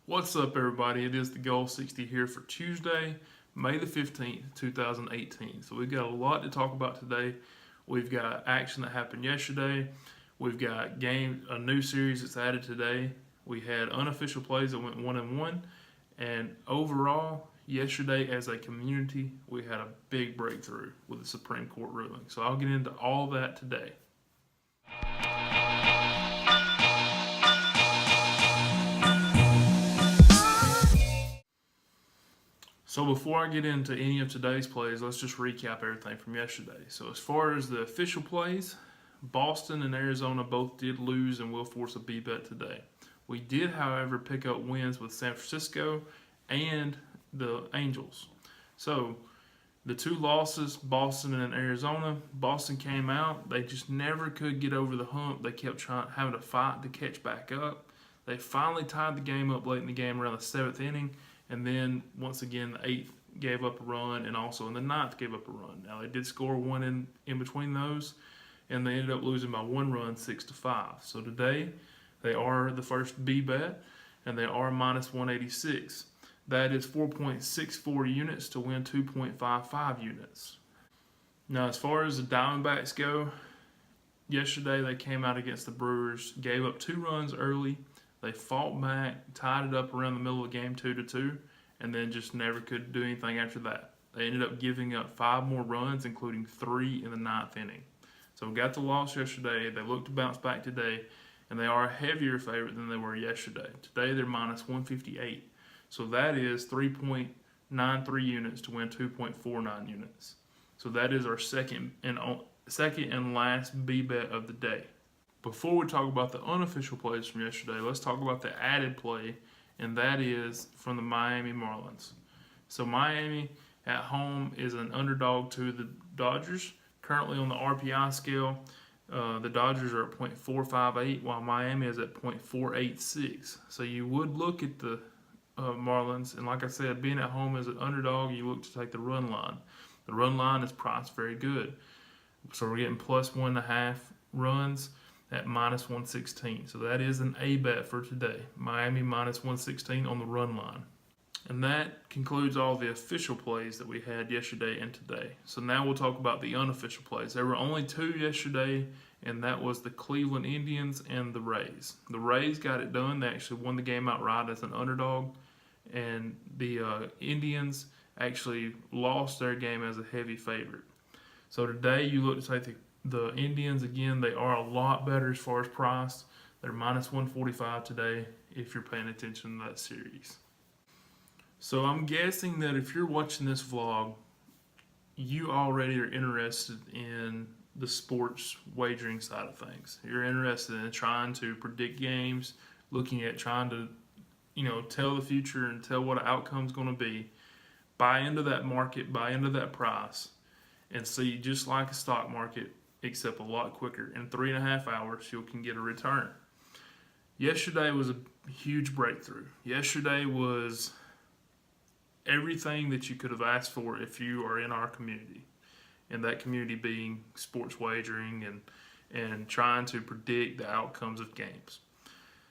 What's up, everybody? It is Thegoal60 here for Tuesday, May the 15th, 2018. So we've got a lot to talk about today. We've got action that happened yesterday. We've got a new series that's added today. We had unofficial plays that went 1-1. And overall, yesterday as a community, we had a big breakthrough with the Supreme Court ruling. So I'll get into all that today. So before I get into any of today's plays, let's just recap everything from yesterday. So as far as the official plays, Boston and Arizona both did lose and will force a B bet today. We did, however, pick up wins with San Francisco and the Angels. So the two losses, Boston and Arizona, Boston came out. They just never could get over the hump. They kept having to fight to catch back up. They finally tied the game up late in the game around the 7th inning. And then, once again, the 8th gave up a run, and also in the 9th gave up a run. Now, they did score one in between those, and they ended up losing by 1 run, 6-5. So today, they are the first B bet, and they are minus 186. That is 4.64 units to win 2.55 units. Now, as far as the Diamondbacks go, yesterday they came out against the Brewers, gave up 2 runs early. They fought back, tied it up around the middle of the game 2-2, and then just never could do anything after that. They ended up giving up 5 more runs, including 3 in the 9th inning. So we got the loss yesterday. They look to bounce back today, and they are a heavier favorite than they were yesterday. Today they're minus 158. So that is 3.93 units to win 2.49 units. So that is our second and last B bet of the day. Before we talk about the unofficial plays from yesterday, let's talk about the added play, and that is from the Miami Marlins. So Miami at home is an underdog to the Dodgers. Currently on the RPI scale, the Dodgers are at .458, while Miami is at .486. So you would look at the Marlins, and like I said, being at home as an underdog, you look to take the run line. The run line is priced very good. So we're getting plus 1.5 runs at minus 116. So that is an A bet for today. Miami minus 116 on the run line. And that concludes all the official plays that we had yesterday and today. So now we'll talk about the unofficial plays. There were only 2 yesterday, and that was the Cleveland Indians and the Rays. The Rays got it done. They actually won the game outright as an underdog. And the Indians actually lost their game as a heavy favorite. So today you look to take the Indians, again, they are a lot better as far as price. They're minus 145 today if you're paying attention to that series. So I'm guessing that if you're watching this vlog, you already are interested in the sports wagering side of things. You're interested in trying to predict games, looking at trying to, tell the future and tell what an outcome's going to be. Buy into that market, buy into that price, and see, just like a stock market, except a lot quicker. In 3.5 hours, you can get a return. Yesterday was a huge breakthrough. Yesterday was everything that you could have asked for if you are in our community. And that community being sports wagering and trying to predict the outcomes of games.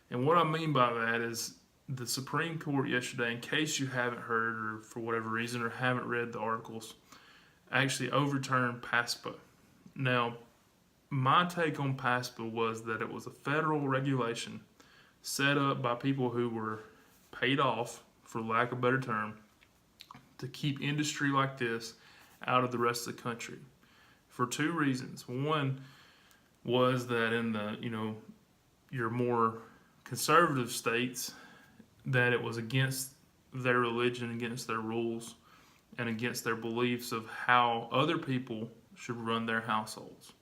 And what I mean by that is the Supreme Court yesterday, in case you haven't heard or for whatever reason or haven't read the articles, actually overturned PASPA. Now, my take on PASPA was that it was a federal regulation set up by people who were paid off, for lack of a better term, to keep industry like this out of the rest of the country for 2 reasons. One was that in the, your more conservative states, that it was against their religion, against their rules, and against their beliefs of how other people should run their households.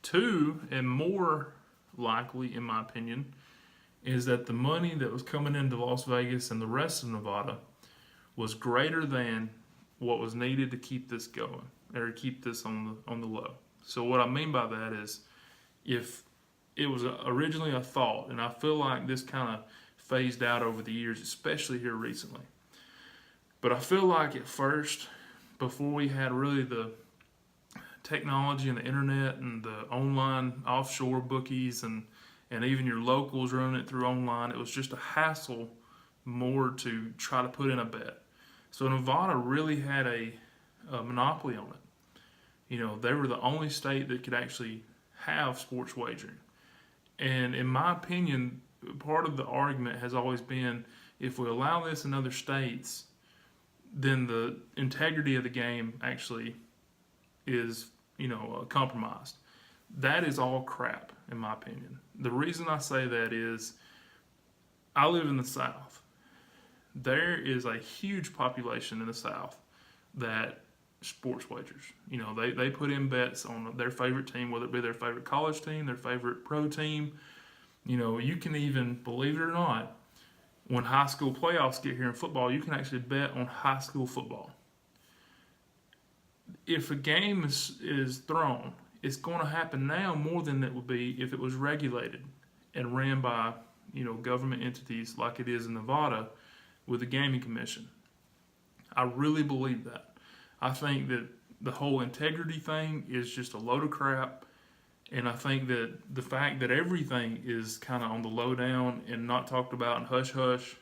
2, and more likely, in my opinion, is that the money that was coming into Las Vegas and the rest of Nevada was greater than what was needed to keep this going, or keep this on the low. So what I mean by that is, if it was originally a thought, and I feel like this kind of phased out over the years, especially here recently, but I feel like at first, before we had really the technology and the internet and the online offshore bookies and even your locals running it through online, it was just a hassle more to try to put in a bet. So Nevada really had a monopoly on it. They were the only state that could actually have sports wagering. And in my opinion, part of the argument has always been, if we allow this in other states, then the integrity of the game actually is, compromised. That is all crap, in my opinion. The reason I say that is, I live in the South. There is a huge population in the South that sports wagers. They put in bets on their favorite team, whether it be their favorite college team, their favorite pro team. You can even, believe it or not, when high school playoffs get here in football, you can actually bet on high school football. If a game is thrown, it's going to happen now more than it would be if it was regulated and ran by, government entities like it is in Nevada with the Gaming Commission. I really believe that. I think that the whole integrity thing is just a load of crap. And I think that the fact that everything is kind of on the lowdown and not talked about in hush-hush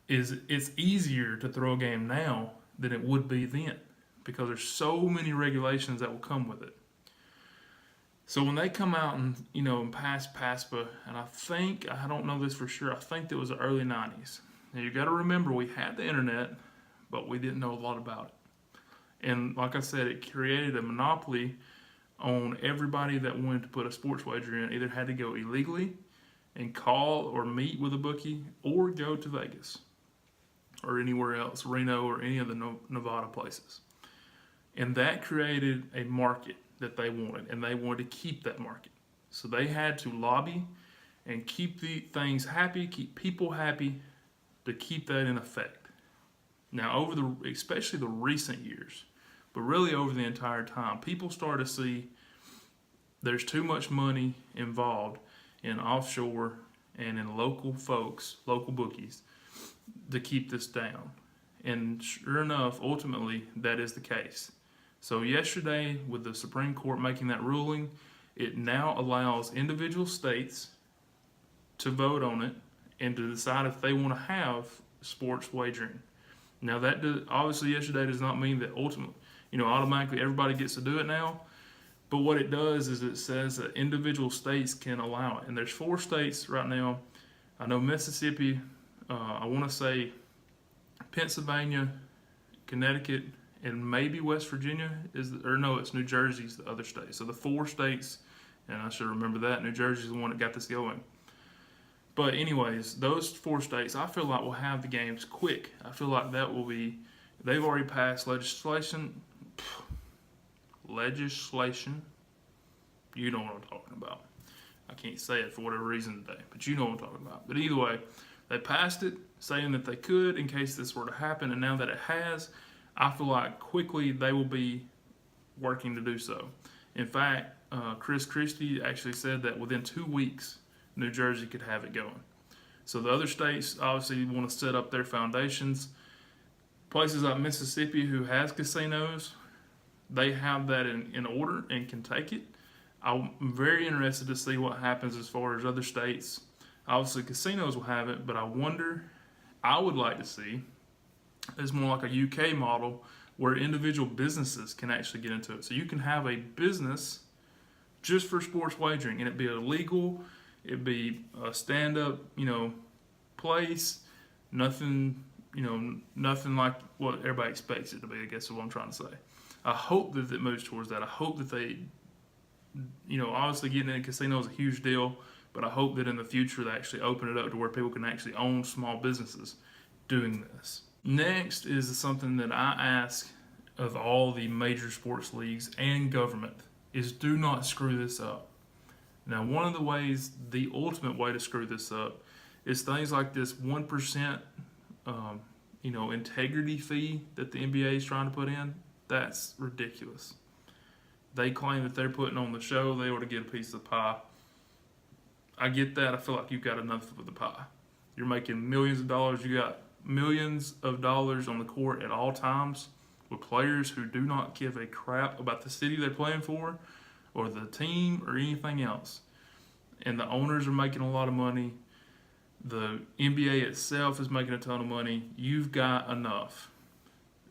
it's easier to throw a game now than it would be then, because there's so many regulations that will come with it. So when they come out and, and pass PASPA, and I don't know this for sure, I think it was the early 90s. Now you got to remember, we had the internet, but we didn't know a lot about it. And like I said, it created a monopoly on everybody that wanted to put a sports wager in. Either had to go illegally and call or meet with a bookie, or go to Vegas or anywhere else, Reno or any of the Nevada places. And that created a market that they wanted, and they wanted to keep that market. So they had to lobby and keep the things happy, keep people happy, to keep that in effect. Now, especially the recent years, but really over the entire time, people started to see there's too much money involved in offshore and in local folks, local bookies, to keep this down. And sure enough, ultimately, that is the case. So yesterday, with the Supreme Court making that ruling, it now allows individual states to vote on it and to decide if they want to have sports wagering. Now, obviously yesterday does not mean that ultimately, automatically everybody gets to do it now. But what it does is it says that individual states can allow it. And there's 4 states right now. I know Mississippi, I want to say Pennsylvania, Connecticut, and maybe West Virginia it's New Jersey's the other state. So the 4 states, and I should remember that, New Jersey's the one that got this going. But anyways, those 4 states, I feel like will have the games quick. I feel like they've already passed legislation. You know what I'm talking about. I can't say it for whatever reason today, but you know what I'm talking about. But either way, they passed it, saying that they could in case this were to happen, and now that it has, I feel like quickly they will be working to do so. In fact, Chris Christie actually said that within 2 weeks, New Jersey could have it going. So the other states obviously want to set up their foundations. Places like Mississippi, who has casinos, they have that in order and can take it. I'm very interested to see what happens as far as other states. Obviously, casinos will have it, but I would like to see, it's more like a UK model where individual businesses can actually get into it. So you can have a business just for sports wagering, and it'd be illegal, it'd be a stand-up, place, nothing like what everybody expects it to be, I guess is what I'm trying to say. I hope that it moves towards that. I hope that they, obviously getting in a casino is a huge deal, but I hope that in the future they actually open it up to where people can actually own small businesses doing this. Next is something that I ask of all the major sports leagues and government is do not screw this up. Now, one of the ways, the ultimate way to screw this up is things like this 1%, integrity fee that the NBA is trying to put in. That's ridiculous. They claim that they're putting on the show, they ought to get a piece of the pie. I get that. I feel like you've got enough of the pie. You're making millions of dollars. You got millions of dollars on the court at all times with players who do not give a crap about the city they're playing for or the team or anything else. And the owners are making a lot of money. The NBA itself is making a ton of money. You've got enough.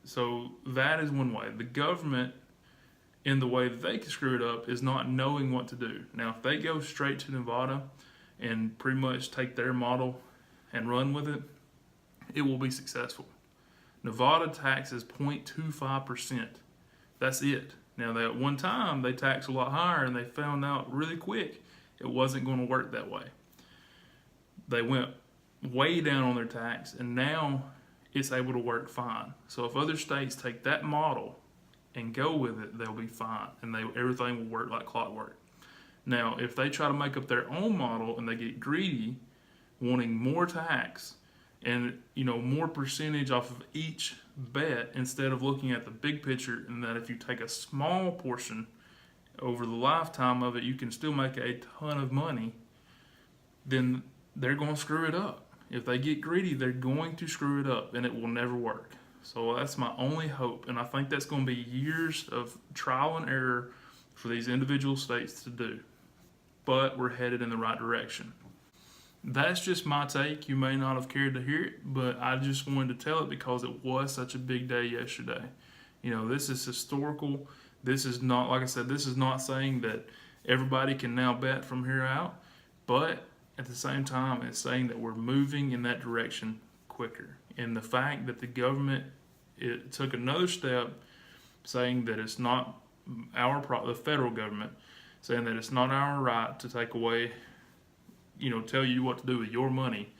So that is one way. The government, in the way that they can screw it up, is not knowing what to do. Now, if they go straight to Nevada and pretty much take their model and run with it, it will be successful. Nevada taxes 0.25%. That's it. Now, at one time, they taxed a lot higher, and they found out really quick it wasn't going to work that way. They went way down on their tax, and now it's able to work fine. So if other states take that model and go with it, they'll be fine, and everything will work like clockwork. Now, if they try to make up their own model and they get greedy, wanting more tax and more percentage off of each bet instead of looking at the big picture, and that if you take a small portion over the lifetime of it, you can still make a ton of money, then they're going to screw it up. If they get greedy, they're going to screw it up, and it will never work. So that's my only hope, and I think that's going to be years of trial and error for these individual states to do. But we're headed in the right direction. That's just my take. You may not have cared to hear it, but I just wanted to tell it because it was such a big day yesterday. This is historical. This is not, like I said, this is not saying that everybody can now bet from here out, but at the same time, it's saying that we're moving in that direction quicker. And the fact that the government took another step saying that it's not the federal government, saying that it's not our right to take away, tell you what to do with your money,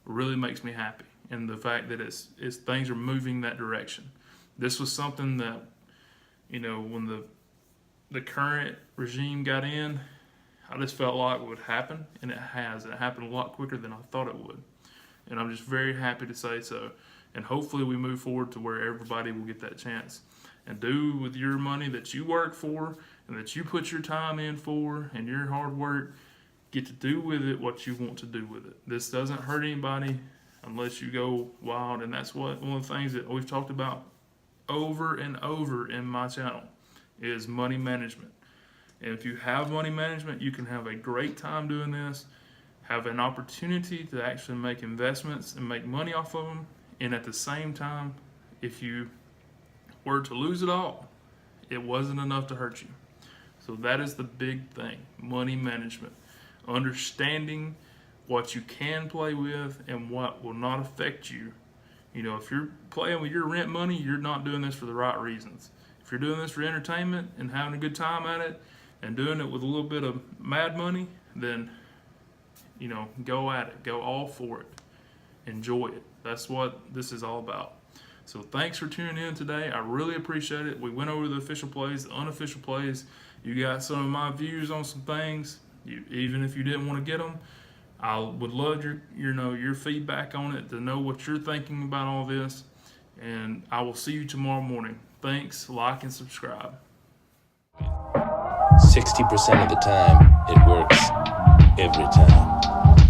really makes me happy. And the fact that it's things are moving that direction. This was something that, when the current regime got in, I just felt like it would happen, and it has. It happened a lot quicker than I thought it would. And I'm just very happy to say so. And hopefully we move forward to where everybody will get that chance and do with your money that you work for and that you put your time in for and your hard work, get to do with it what you want to do with it. This doesn't hurt anybody unless you go wild. And that's one of the things that we've talked about over and over in my channel is money management. And if you have money management, you can have a great time doing this, have an opportunity to actually make investments and make money off of them. And at the same time, if you were to lose it all, it wasn't enough to hurt you. So that is the big thing, money management. Understanding what you can play with and what will not affect you. If you're playing with your rent money, you're not doing this for the right reasons. If you're doing this for entertainment and having a good time at it, and doing it with a little bit of mad money, then, go at it. Go all for it. Enjoy it. That's what this is all about. So thanks for tuning in today. I really appreciate it. We went over the official plays, the unofficial plays. You got some of my views on some things. Even if you didn't want to get them, I would love your feedback on it, to know what you're thinking about all this. And I will see you tomorrow morning. Thanks. Like and subscribe. 60% of the time, it works every time.